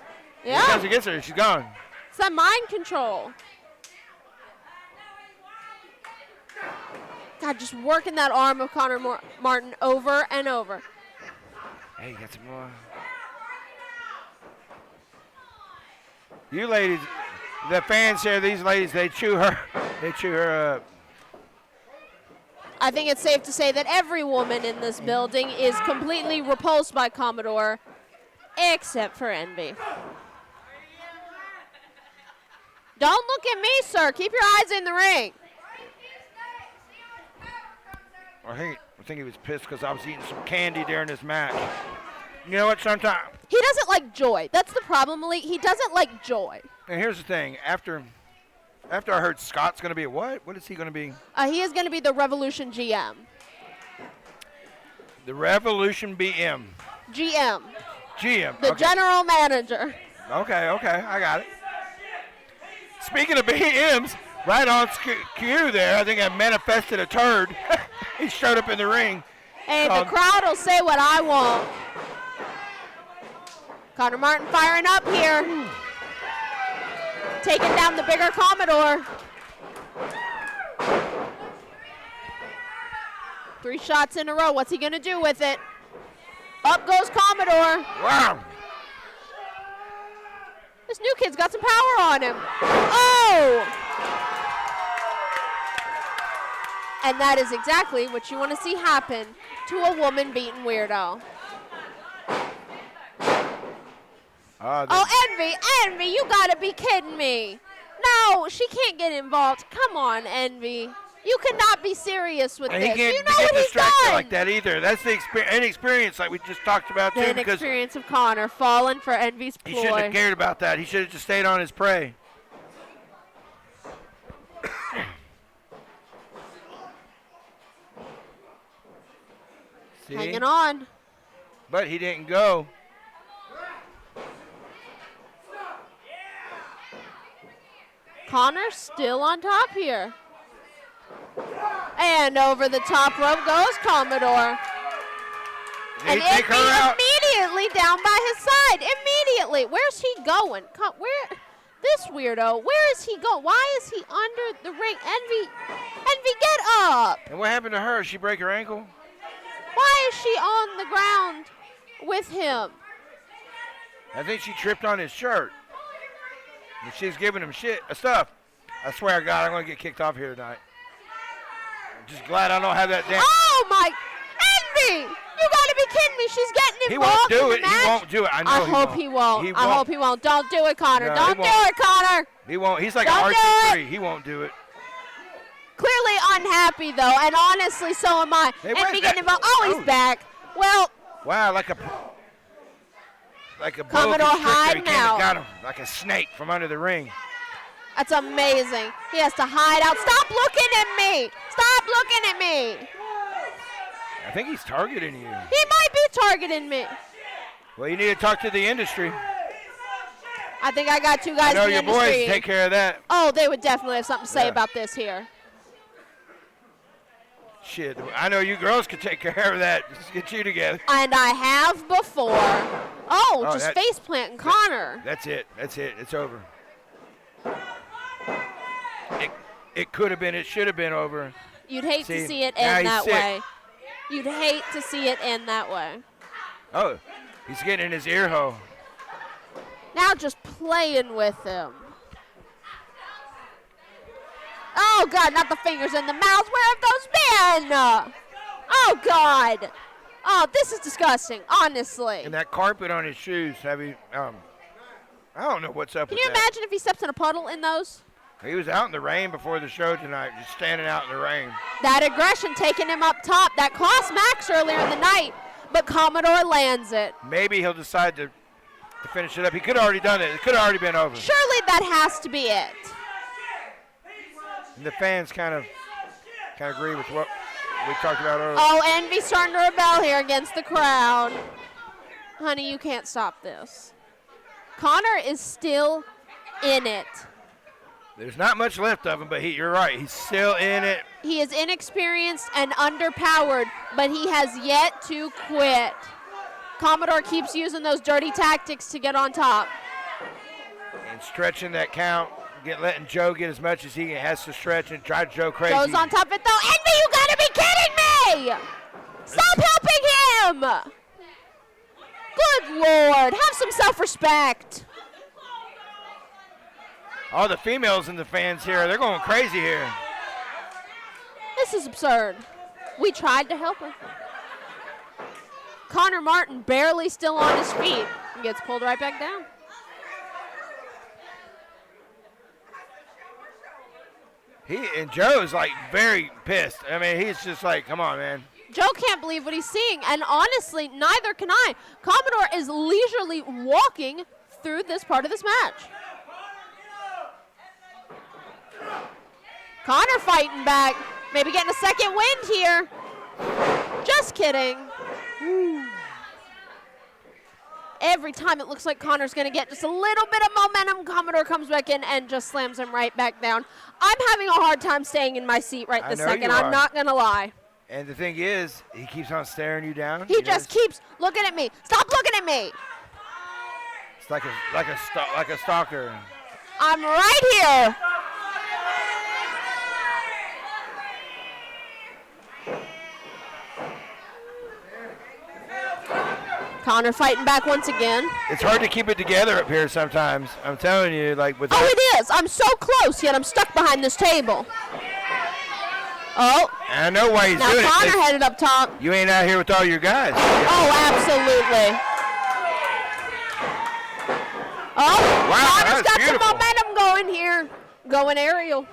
Yeah. He comes and gets her, and she's gone. It's that mind control. God, just working that arm of Conor Martin over and over. Hey, you got some more. You ladies, the fans here, these ladies, they chew her up. I think it's safe to say that every woman in this building is completely repulsed by Commodore, except for Envy. Don't look at me, sir. Keep your eyes in the ring. I think he was pissed because I was eating some candy during this match. You know what, sometimes. He doesn't like joy. That's the problem, Elite. He doesn't like joy. And here's the thing. After I heard Scott's going to be a what? What is he going to be? He is going to be the Revolution GM. The Revolution BM. GM. The general manager. Okay, I got it. Speaking of BMs, right on cue there, I think I manifested a turd. He showed up in the ring. Hey, the crowd will say what I want. Conor Martin firing up here. Taking down the bigger Commodore. 3 shots in a row. What's he going to do with it? Up goes Commodore. Wow. This new kid's got some power on him. Oh! And that is exactly what you want to see happen to a woman-beaten weirdo. Oh, Envy, you gotta be kidding me. No, she can't get involved. Come on, Envy. You cannot be serious with And this. he can't You know get what he's distracted done. like that either. That's the inexperience like we just talked about, too. The Because inexperience of Conor falling for Envy's ploy. he shouldn't have cared about that. He should have just stayed on his prey. See? Hanging on. But he didn't go. Conor's still on top here. And over the top rope goes Commodore. And Envy immediately down by his side. Immediately. Where's he going? This weirdo, where is he going? Why is he under the ring? Envy, get up. And what happened to her? Did she break her ankle? Why is she on the ground with him? I think she tripped on his shirt. And she's giving him stuff. I swear to God, I'm going to get kicked off here tonight. I'm just glad I don't have that damn. Oh, my. Envy! You got to be kidding me. She's getting involved He won't do in it. the match. He won't do it. I know I hope he won't. I hope he won't. Don't do it, Conor. No, Don't do it, Conor. He won't. He's like Don't an do RT3. He won't do it. Clearly unhappy, though, and honestly, so am I. Hey, Envy getting involved. Oh, he's back. Well. Wow, like a Commodore bull constrictor. hiding He came and out. got him like a snake from under the ring. That's amazing. He has to hide out. Stop looking at me. Stop looking at me. I think he's targeting you. He might be targeting me. Well, you need to talk to the industry. I think I got 2 guys I know in the your industry. boys take care of that. Oh, they would definitely have something to say Yeah. about this here. Shit, I know you girls could take care of that. Just get you together. And I have before. Oh, just that- face planting Conor. That's it. That's it. It's over. It could have been. It should have been over. You'd hate See, to see it now end he's that sick. way. You'd hate to see it end that way. Oh, he's getting in his ear hole. Now just playing with him. Oh, God, not the fingers in the mouth. Where have those been? Oh, God. Oh, this is disgusting, honestly. And that carpet on his shoes. I don't know what's up Can with you that. imagine if he steps in a puddle in those? He was out in the rain before the show tonight, just standing out in the rain. That aggression taking him up top. That cost Max earlier in the night, but Commodore lands it. Maybe he'll decide to finish it up. He could have already done it. It could have already been over. Surely that has to be it. And the fans kind of agree with what we talked about earlier. Oh, Envy starting to rebel here against the crowd. Honey, you can't stop this. Conor is still in it. There's not much left of him, but you're right. He's still in it. He is inexperienced and underpowered, but he has yet to quit. Commodore keeps using those dirty tactics to get on top. And stretching that count, letting Joe get as much as he has to stretch and drive Joe crazy. Goes on top of it, though. Envy, you gotta be kidding me! Stop helping him! Good Lord, have some self-respect. All the females and the fans here, they're going crazy here. This is absurd. We tried to help her. Conor Martin barely still on his feet and gets pulled right back down. And Joe's like very pissed. I mean, he's just like, come on, man. Joe can't believe what he's seeing, and honestly, neither can I. Commodore is leisurely walking through this part of this match. Conor fighting back, maybe getting a second wind here. Just kidding. Every time it looks like Conor's going to get just a little bit of momentum, Commodore comes back in and just slams him right back down. I'm having a hard time staying in my seat right this I know second. you I'm are. not going to lie. And the thing is, he keeps on staring you down. He just keeps looking at me. Stop looking at me. It's like a stalker. I'm right here. Conor fighting back once again. It's hard to keep it together up here sometimes. I'm telling you, like with. Oh, it is. I'm so close, yet I'm stuck behind this table. Oh. And I know why he's doing it. Now Conor headed up top. You ain't out here with all your guys. Oh, absolutely. Oh, wow, Conor's got beautiful. some momentum going here. Going aerial.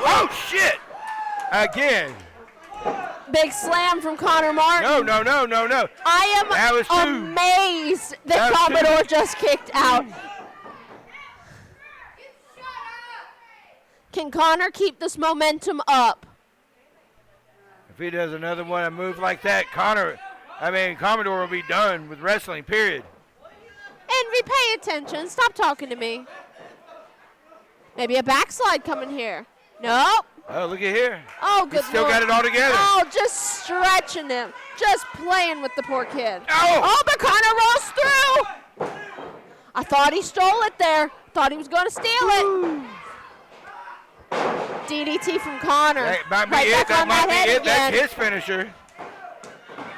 Oh, shit! Again. Big slam from Conor Morton. No. I am amazed that Commodore just kicked out. Can Conor keep this momentum up? If he does another one, a move like that, Commodore will be done with wrestling, period. Envy, pay attention. Stop talking to me. Maybe a backslide coming here. Nope. Oh, look at here. Oh, good He's still Lord. got it all together. Oh, just stretching him. Just playing with the poor kid. Oh, but Conor rolls through. I thought he stole it there. Thought he was going to steal it. DDT from Conor. That might be right it. back That on might that be head it. again. That's his finisher.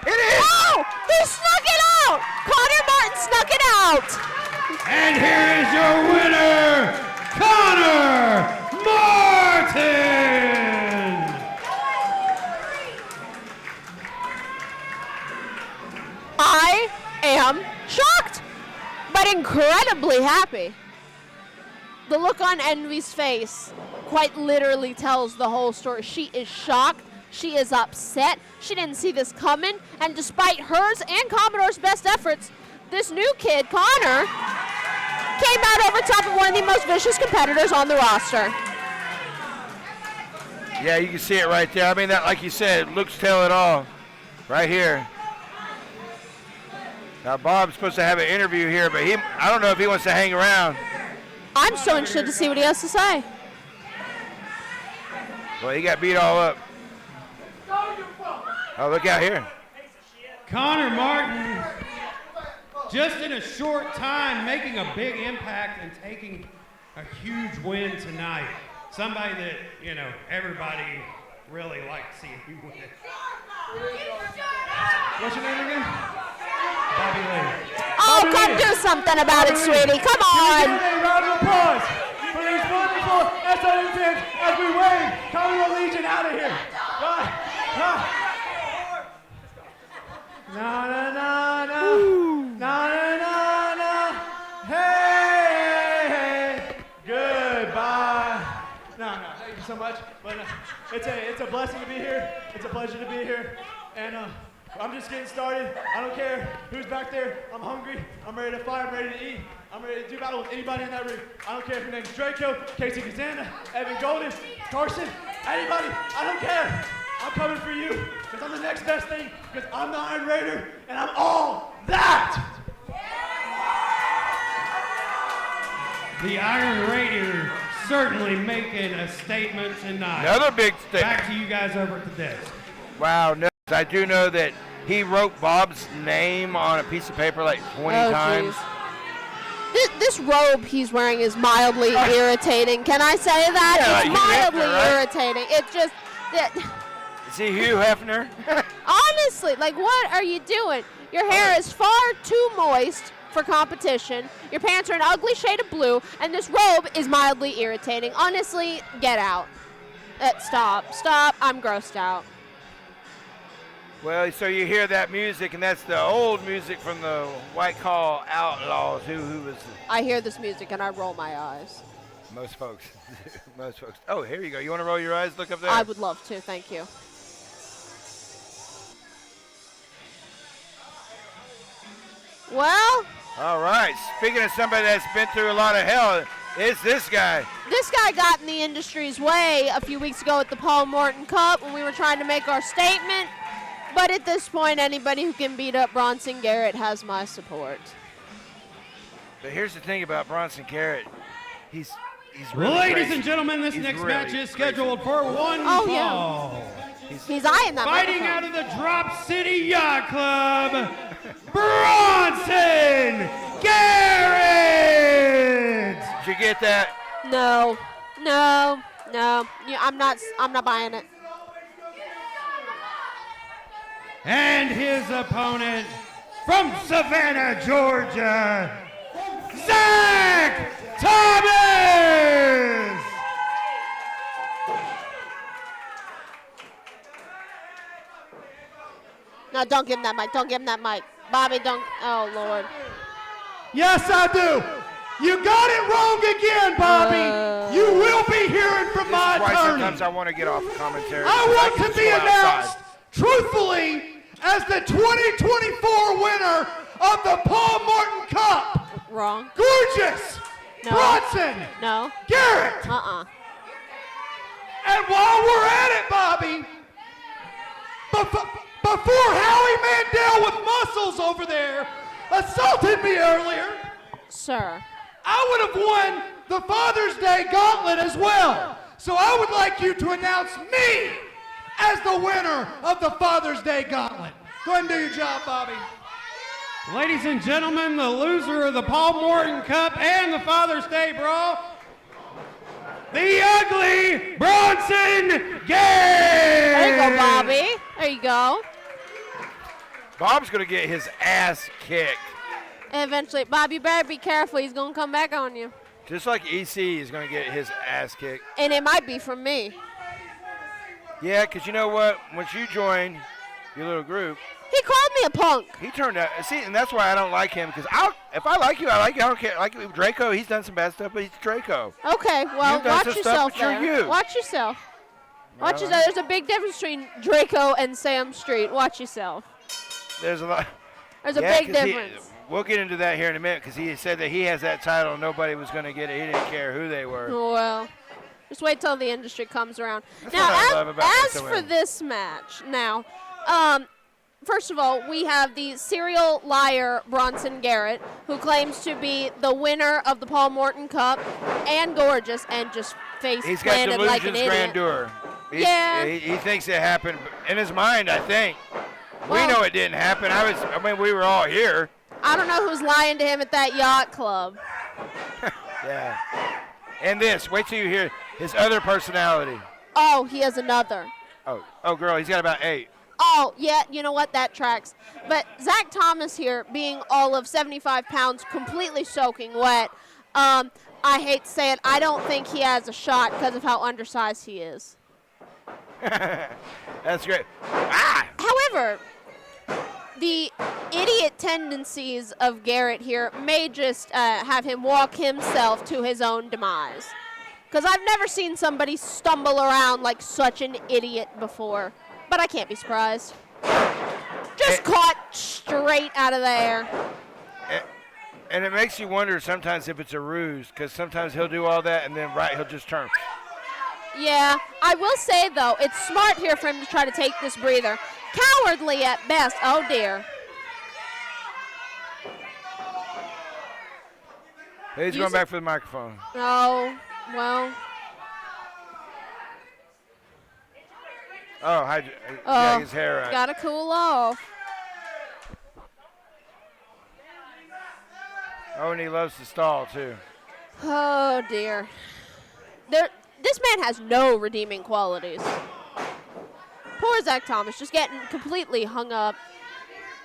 It is. Oh, he snuck it out. Conor Morton snuck it out. And here is your winner, Conor Morton. I am shocked, but incredibly happy. The look on Envy's face quite literally tells the whole story. She is shocked. She is upset. She didn't see this coming. And despite hers and Commodore's best efforts, this new kid, Conor, came out over top of one of the most vicious competitors on the roster. Yeah, you can see it right there. I mean, that, like you said, looks tell it all. Right here. Now, Bob's supposed to have an interview here, but I don't know if he wants to hang around. I'm so interested to see what he has to say. Well, he got beat all up. Oh, look out here. Conor Morton, just in a short time, making a big impact and taking a huge win tonight. Somebody that, everybody really likes seeing him win. What's your name again? Bobby Lee. Oh, come do something about it, sweetie. Come on. Give a round of applause for these wonderful SOM fans as we wave Commodore Legion out of here. Na. Hey. Goodbye. No, thank you so much. But it's a blessing to be here. It's a pleasure to be here. And I'm just getting started. I don't care who's back there. I'm hungry. I'm ready to fight. I'm ready to eat. I'm ready to do battle with anybody in that ring. I don't care if your name's Draco, Casey Kazanda, Evan Golden, Carson, anybody. I don't care. I'm coming for you because I'm the next best thing because I'm the Iron Raider and I'm all that. The Iron Raider certainly making a statement tonight. Another big statement. Back to you guys over at the desk. Wow, no, I do know that he wrote Bob's name on a piece of paper like 20 times. This robe he's wearing is mildly irritating. Can I say that? Yeah, it's like mildly Hugh Hefner, right? irritating. It's just that. Is he Hugh Hefner? Honestly, like, what are you doing? Your hair is far too moist for competition. Your pants are an ugly shade of blue, and this robe is mildly irritating. Honestly, get out. Stop. I'm grossed out. Well, so you hear that music, and that's the old music from the White Claw Outlaws. Who was? I hear this music and I roll my eyes. Most folks. Most folks. Oh, here you go. You want to roll your eyes? Look up there. I would love to. Thank you. Well. All right. Speaking of somebody that's been through a lot of hell, it's this guy. This guy got in the industry's way a few weeks ago at the Paul Morton Cup when we were trying to make our statement. But at this point, anybody who can beat up Bronson Garrett has my support. But here's the thing about Bronson Garrett. He's he's really Ladies crazy. and gentlemen, this He's next really match is crazy. scheduled for one fall. He's eyeing that Fighting microphone. out of the Drop City Yacht Club, Bronson Garrett. Did you get that? No. Yeah, I'm not buying it. And his opponent from Savannah, Georgia, Zack Thomas. No, don't give him that mic. Don't give him that mic. Bobby, don't. Oh, Lord. Yes, I do. You got it wrong again, Bobby. You will be hearing from my Why attorney. sometimes I want to get off the commentary. I want can to just be go announced outside. truthfully as the 2024 winner of the Paul Morton Cup. Wrong. Gorgeous. No. Bronson. No. Garrett. And while we're at it, Bobby, before Howie Mandel with muscles over there assaulted me earlier, Sir. I would have won the Father's Day Gauntlet as well. So I would like you to announce me as the winner of the Father's Day Gauntlet. Go ahead and do your job, Bobby. Ladies and gentlemen, the loser of the Paul Morton Cup and the Father's Day Brawl, the ugly Bronson Garrett. There you go, Bobby. There you go. Bob's going to get his ass kicked. Eventually, Bob, you better be careful. He's going to come back on you. Just like EC is going to get his ass kicked. And it might be from me. Yeah, because you know what? Once you join your little group, He called me a punk. he turned out. See, and that's why I don't like him. Because if I like you, I like you. I don't care. Like Draco, he's done some bad stuff, but he's Draco. Okay, well, You've done watch some yourself stuff, but you're there. you. Watch yourself. Watch Well, yourself. There's a big difference between Draco and Sam Street. Watch yourself. There's a lot. There's a Yeah, big 'cause difference. We'll get into that here in a minute because he said that he has that title and nobody was going to get it. He didn't care who they were. Well, just wait till the industry comes around. That's what I love Now, about as SOM. for this match, now, first of all, we have the serial liar Bronson Garrett, who claims to be the winner of the Paul Morton Cup and gorgeous and just face He's got planted like an delusions idiot. grandeur. Yeah. He thinks it happened in his mind, I think. Well- We know it didn't happen. I mean, we were all here. I don't know who's lying to him at that yacht club. Yeah. And this, wait till you hear his other personality. Oh, he has another. Oh, girl, he's got about 8. Oh, yeah, you know what? That tracks. But Zack Thomas here, being all of 75 pounds, completely soaking wet. I hate to say it, I don't think he has a shot because of how undersized he is. That's great. However, the idiot tendencies of Garrett here may just have him walk himself to his own demise. Because I've never seen somebody stumble around like such an idiot before. But I can't be surprised. Just caught straight out of the air. And it makes you wonder sometimes if it's a ruse, because sometimes he'll do all that and then he'll just turn. Yeah, I will say, though, it's smart here for him to try to take this breather. Cowardly at best. Oh, dear. He's going back for the microphone. Oh, well. Oh, yeah, his hair right. Gotta cool off. Oh, and he loves to stall, too. Oh, dear. This man has no redeeming qualities. Poor Zack Thomas, just getting completely hung up.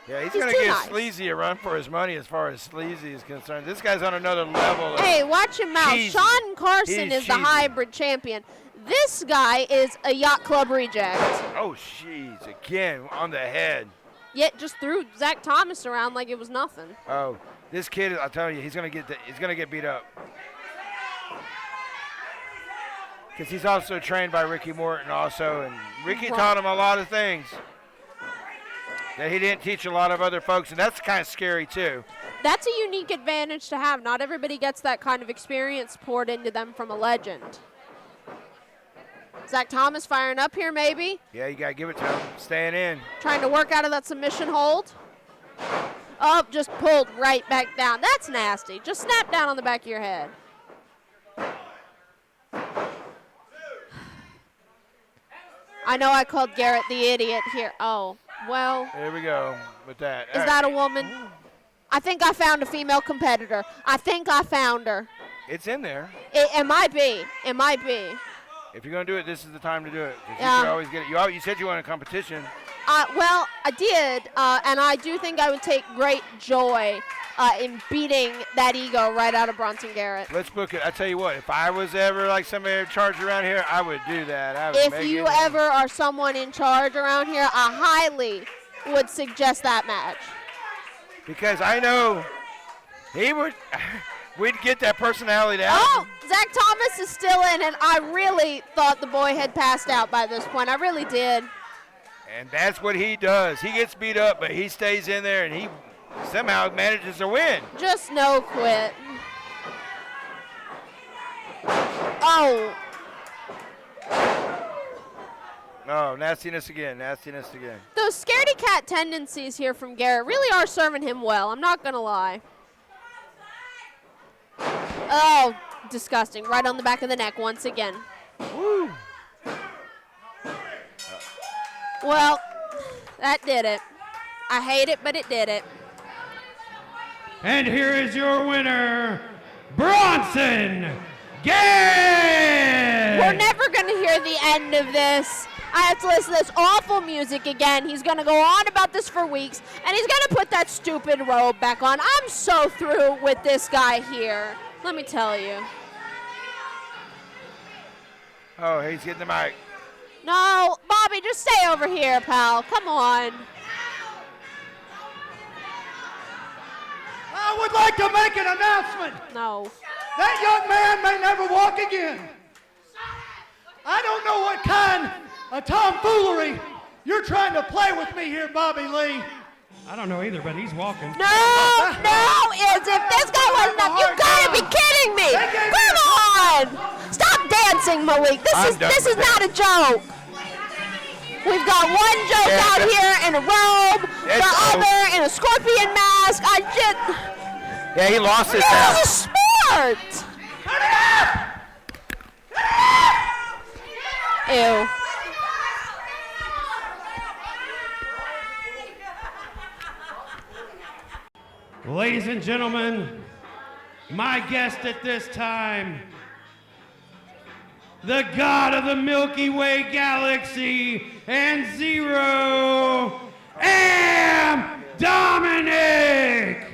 Yeah, he's He's going to too give nice. Sleazy a run for his money as far as Sleazy is concerned. This guy's on another level. Hey, watch your mouth. cheesy. Sean Carson He's is the cheesy. hybrid champion. This guy is a yacht club reject. Oh, jeez, again, on the head. Yet just threw Zack Thomas around like it was nothing. Oh, this kid, I'll tell you, he's going to get beat up. Because he's also trained by Ricky Morton also, and Ricky taught him a lot of things that he didn't teach a lot of other folks, and that's kind of scary too. That's a unique advantage to have. Not everybody gets that kind of experience poured into them from a legend. Zack Thomas firing up here, maybe. Yeah, you got to give it to him. Staying in. Trying to work out of that submission hold. Oh, just pulled right back down. That's nasty. Just snap down on the back of your head. I know I called Garrett the idiot here. Oh, well. There we go with that. Is that a woman? I think I found a female competitor. I think I found her. It's in there. It might be. It might be. If you're going to do it, this is the time to do it. 'Cause Yeah. you should always get it. You said you wanted a competition. Well, I did, and I do think I would take great joy in beating that ego right out of Bronson Garrett. Let's book it. I tell you what, if I was ever like somebody in charge around here, I would do that. I would If make you it. ever are someone in charge around here, I highly would suggest that match. Because I know he would, we'd get that personality out. Oh, Zach Thomas is still in, and I really thought the boy had passed out by this point. I really did. And that's what he does. He gets beat up, but he stays in there, and he somehow manages to win. Just no quit. Oh. No, nastiness again, nastiness again. Those scaredy cat tendencies here from Garrett really are serving him well. I'm not going to lie. Oh, disgusting. Right on the back of the neck once again. Woo. Well, that did it. I hate it, but it did it. And here is your winner, Bronson Garrett! We're never going to hear the end of this. I have to listen to this awful music again. He's going to go on about this for weeks, and he's going to put that stupid robe back on. I'm so through with this guy here. Let me tell you. Oh, he's getting the mic. No, Bobby, just stay over here, pal. Come on. I would like to make an announcement. No. That young man may never walk again. I don't know what kind of tomfoolery you're trying to play with me here, Bobby Lee. I don't know either, but he's walking. No, as if this guy wasn't up. You gotta be kidding me. Come on. Stop dancing, Malik. This is not a joke. We've got one joke out here in a robe, the other in a scorpion mask. Yeah, he lost his This is a sport. Ew. Ladies and gentlemen, my guest at this time, the god of the Milky Way galaxy and zero, Dominic!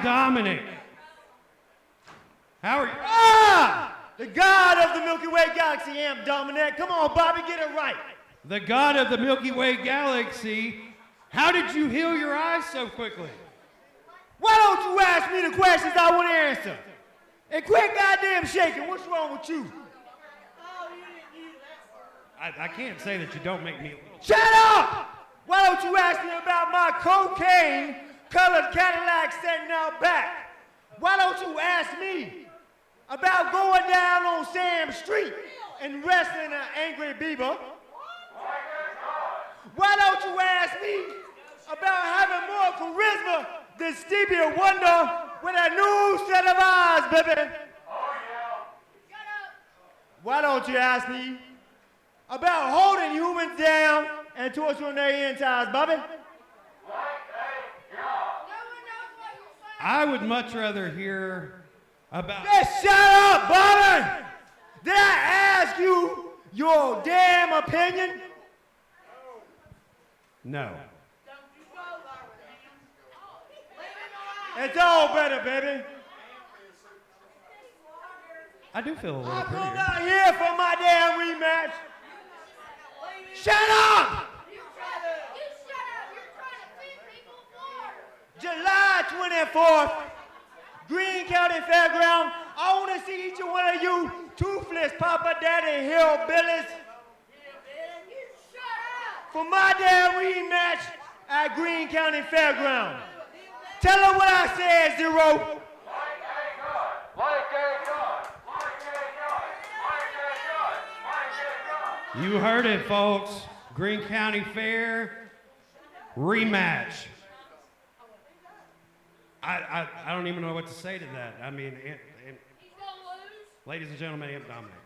Dominic. How are you? The god of the Milky Way galaxy, Dominic. Come on, Bobby, get it right. The god of the Milky Way galaxy. How did you heal your eyes so quickly? Why don't you ask me the questions I want to answer? And quit goddamn shaking. What's wrong with you? I can't say that you don't make me. Shut up! Why don't you ask me about my cocaine-colored Cadillac sitting out back? Why don't you ask me about going down on Sam Street and wrestling an angry beaver? Why don't you ask me about having more charisma than Stevie Wonder with a new set of eyes, baby? Why don't you ask me about holding humans down and torturing their insides, Bobby? I would much rather hear about. Just shut up, Bobby! Did I ask you your damn opinion? No. It's all better, baby. I do feel a little I'm prettier. not here for my damn rematch. Shut up! 24th, Greene County Fairground. I want to see each one of you toothless Papa Daddy hillbillies for my damn rematch at Greene County Fairground. Tell her what I said, Zero. You heard it, folks. Greene County Fair rematch. I don't even know what to say to that. I mean, ladies and gentlemen, Dominic.